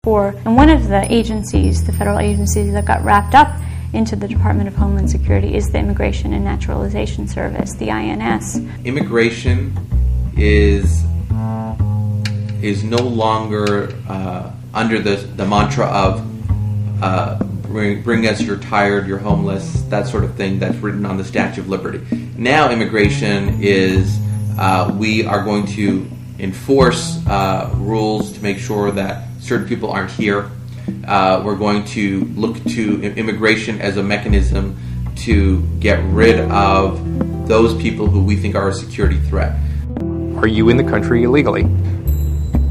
before. And one of the agencies, the federal agencies that got wrapped up into the Department of Homeland Security is the Immigration and Naturalization Service, the INS. Immigration is no longer under the mantra of bring us, you're tired, you're homeless, that sort of thing that's written on the Statue of Liberty. Now immigration is we are going to enforce rules to make sure that certain people aren't here. We're going to look to immigration as a mechanism to get rid of those people who we think are a security threat. Are you in the country illegally?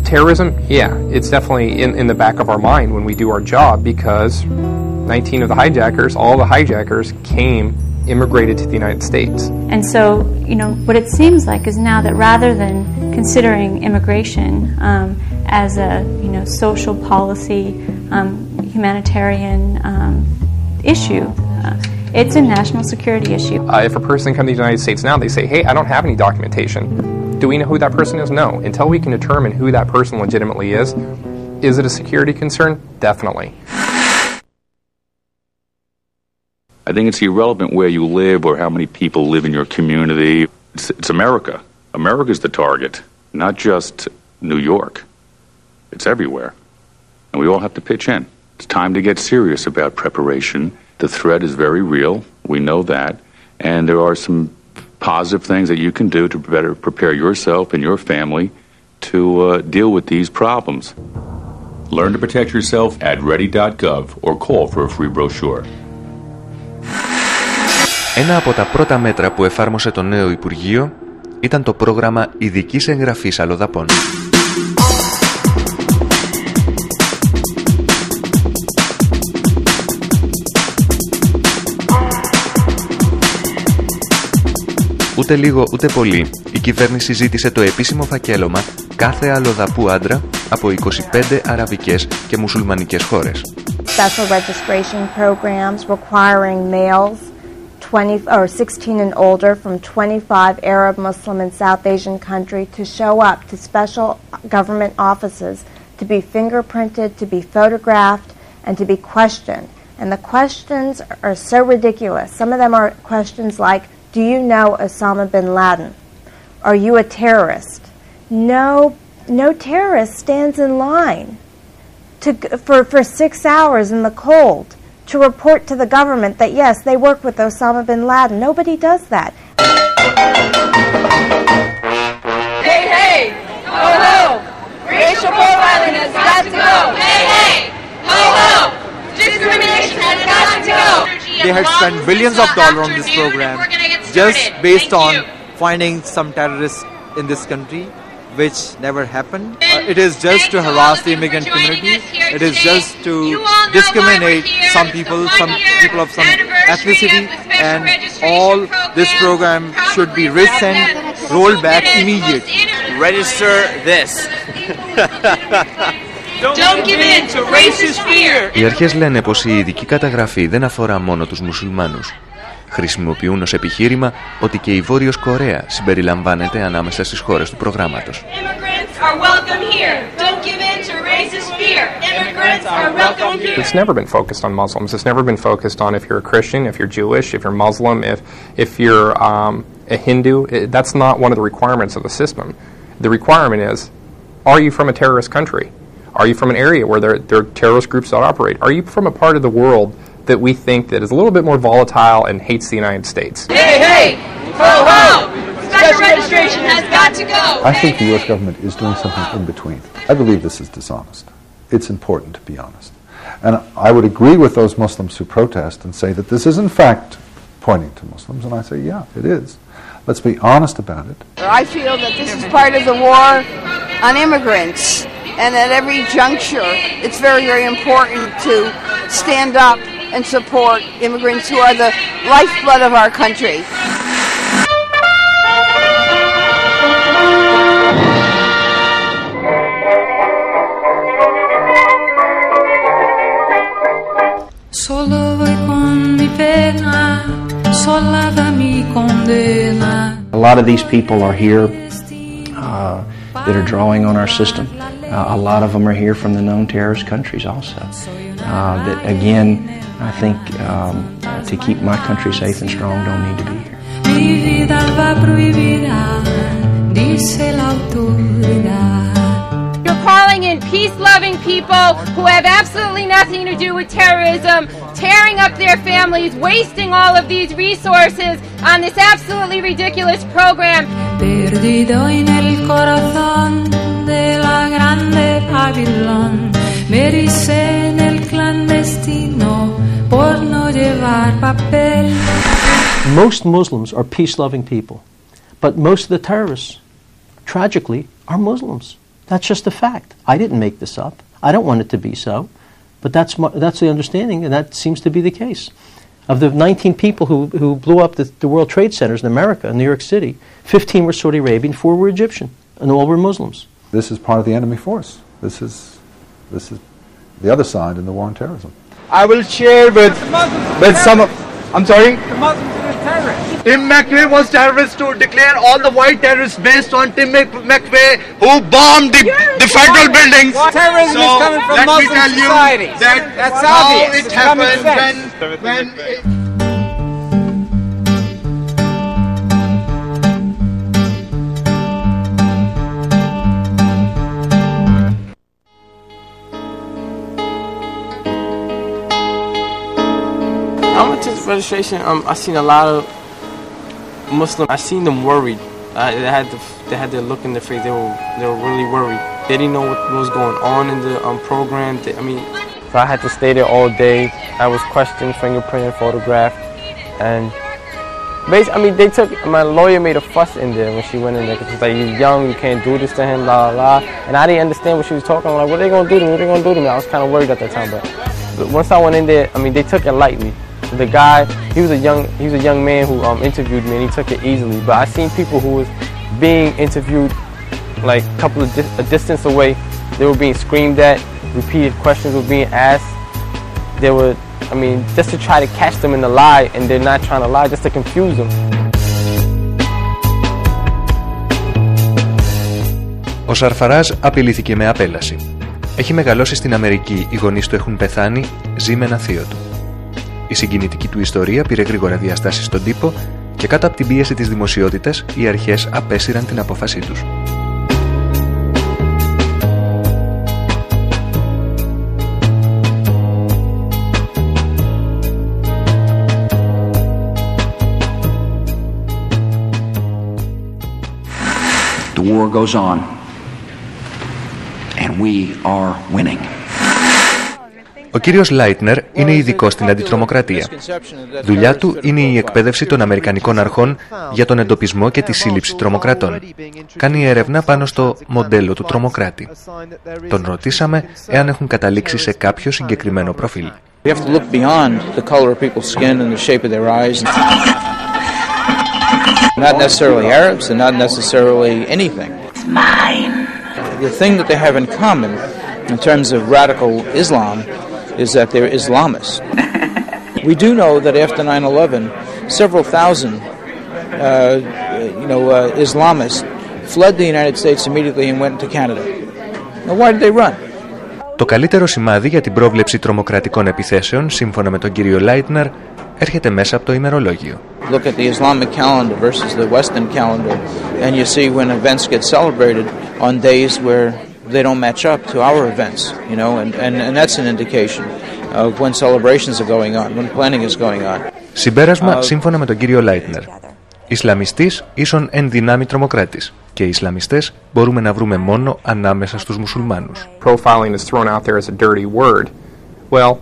Terrorism, yeah, it's definitely in the back of our mind when we do our job, because 19 of the hijackers, all the hijackers immigrated to the United States. And so, what it seems like is now that rather than considering immigration as a, social policy, humanitarian issue, it's a national security issue. If a person comes to the United States now, they say, hey, I don't have any documentation. Do we know who that person is? No. Until we can determine who that person legitimately is it a security concern? Definitely. I think it's irrelevant where you live or how many people live in your community. It's America. America's the target, not just New York. It's everywhere. And we all have to pitch in. It's time to get serious about preparation. The threat is very real. We know that. And there are some positive things that you can do to better prepare yourself and your family to deal with these problems. Learn to protect yourself at ready.gov or call for a free brochure. Ένα από τα πρώτα μέτρα που εφάρμοσε το νέο Υπουργείο ήταν το πρόγραμμα ειδικής εγγραφής αλλοδαπών. Ούτε λίγο ούτε πολύ, η κυβέρνηση ζήτησε το επίσημο φακέλωμα κάθε αλλοδαπού άντρα από 25 αραβικές και μουσουλμανικές χώρες. Special registration programs requiring males 16 and older from 25 Arab, Muslim, and South Asian countries to show up to special government offices to be fingerprinted, to be photographed, and to be questioned. And the questions are so ridiculous. Some of them are questions like, do you know Osama bin Laden? Are you a terrorist? No terrorist stands in line for 6 hours in the cold to report to the government that, yes, they work with Osama bin Laden. Nobody does that. Hey, hey! Ho, ho! Racial profiling has got to go! Hey, hey! Ho, ho! Discrimination has got to go! They had spent billions of dollars on this program just based on finding some terrorists in this country, which never happened. It is just to harass the immigrant community. It is just to discriminate some people of some ethnicity, and all this program should be resent, rolled back immediately. Register this. Don't give in to racist fear. Οι αρχές λένε πως η ειδική καταγραφή δεν αφορά μόνο τους μουσουλμάνους. Χρησιμοποιούν ως επιχείρημα ότι και η Βόρειος Κορέα συμπεριλαμβάνεται ανάμεσα στις χώρες του προγράμματος. It's never been focused on Muslims. It's never been focused on if you're a Christian, if you're Jewish, if you're Muslim, if you're a Hindu. That's not one of the requirements of the system. The requirement is, are you from a terrorist country? Are you from an area where there are terrorist groups that operate? Are you from a part of the world that we think that is a little bit more volatile and hates the United States? Hey, hey! Ho, ho! Special registration has got to go! I think the U.S. government is doing something in between. I believe this is dishonest. It's important to be honest. And I would agree with those Muslims who protest and say that this is in fact pointing to Muslims, and I say, yeah, it is. Let's be honest about it. I feel that this is part of the war on immigrants, and at every juncture it's very, very important to stand up and support immigrants who are the lifeblood of our country. A lot of these people are here that are drawing on our system. A lot of them are here from the known terrorist countries also. That again, I think to keep my country safe and strong don't need to be here. You're calling in peace-loving people who have absolutely nothing to do with terrorism, tearing up their families, wasting all of these resources on this absolutely ridiculous program. Perdido en el corazón de la grande Babilón, me dice en el clandestino por no llevar papel. Most Muslims are peace-loving people, but most of the terrorists, tragically, are Muslims. That's just a fact. I didn't make this up. I don't want it to be so, but that's the understanding, and that seems to be the case. Of the 19 people who blew up the World Trade Centers in America, in New York City, 15 were Saudi Arabian, 4 were Egyptian, and all were Muslims. This is part of the enemy force. This is the other side in the war on terrorism. I will share with some of... I'm sorry? The Muslims are terrorists. Tim McVeigh was terrorist to declare all the white terrorists based on Tim McVeigh who bombed the federal buildings. Terrorism is coming from Muslim society. That's obvious. It happened when I went to this registration. I seen a lot of Muslims. I seen them worried. They had their look in their face. They were really worried. They didn't know what was going on in the program. So I had to stay there all day. I was questioned, fingerprinted, photographed, and basically, they took. My lawyer made a fuss in there when she went in there because she's like, "He's young, you can't do this to him, la la la." And I didn't understand what she was talking. I'm like, "What are they gonna do to me? What are they gonna do to me?" I was kind of worried at that time, but once I went in there, they took it lightly. The guy, he was a young man who interviewed me, and he took it easily. But I seen people who was being interviewed like a couple of a distance away. They were being screamed at, repeated questions were being asked. They were, just to try to catch them in the lie, and they're not trying to lie, just to confuse them. Ο Σαρφαράζ απειλήθηκε με απέλαση. Έχει μεγαλώσει στην Αμερική, οι γονείς του έχουν πεθάνει, ζει με ένα θείο του. Η συγκινητική του ιστορία πήρε γρήγορα διαστάσεις στον τύπο και κάτω από την πίεση της δημοσιότητας οι αρχές απέσυραν την απόφασή τους. The war goes on and we are winning. Ο κύριος Λάιτνερ είναι ειδικός στην αντιτρομοκρατία. Δουλειά του είναι η εκπαίδευση των Αμερικανικών αρχών για τον εντοπισμό και τη σύλληψη τρομοκρατών. Κάνει έρευνα πάνω στο μοντέλο του τρομοκράτη. Τον ρωτήσαμε εάν έχουν καταλήξει σε κάποιο συγκεκριμένο προφίλ. We have to look beyond the color of people's skin and the shape of their eyes. Not necessarily Arabs and not necessarily anything. It's mine. The thing that they have in common in terms of radical Islam is that they're Islamists. We do know that after 9/11, several thousand, Islamists fled the United States immediately and went to Canada. Now, why did they run? Το καλύτερο σημάδι για την πρόβλεψη τρομοκρατικών επιθέσεων, σύμφωνα με τον κύριο Λάιτνερ, έρχεται μέσα από το ημερολόγιο. Look at the Islamic calendar versus the Western calendar, and you see when events get celebrated on days where they don't match up to our events, and that's an indication of when celebrations are going on, when planning is going on. Συμπέρασμα σύμφωνα με τον κύριο Λάιτνερ. Ισλαμιστής ίσον εν δυνάμει τρομοκράτης και Ισλαμιστές μπορούμε να βρούμε μόνο ανάμεσα στους μουσουλμάνους. Profiling is thrown out there as a dirty word. Well,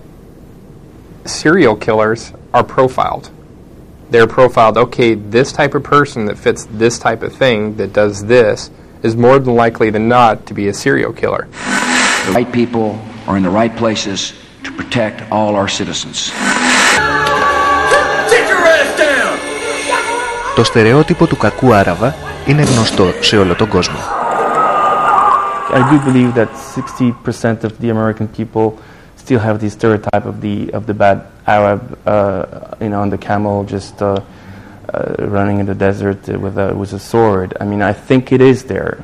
serial killers are profiled. They're profiled, okay, this type of person that fits this type of thing, that does this, is more than likely than not to be a serial killer. The right people are in the right places to protect all our citizens. Το στερεότυπο του κακού Άραβα είναι γνωστό σε όλο τον κόσμο. I do believe that 60% of the American people still have the stereotype of the bad Arab, on the camel, just running in the desert with a sword. I think it is there.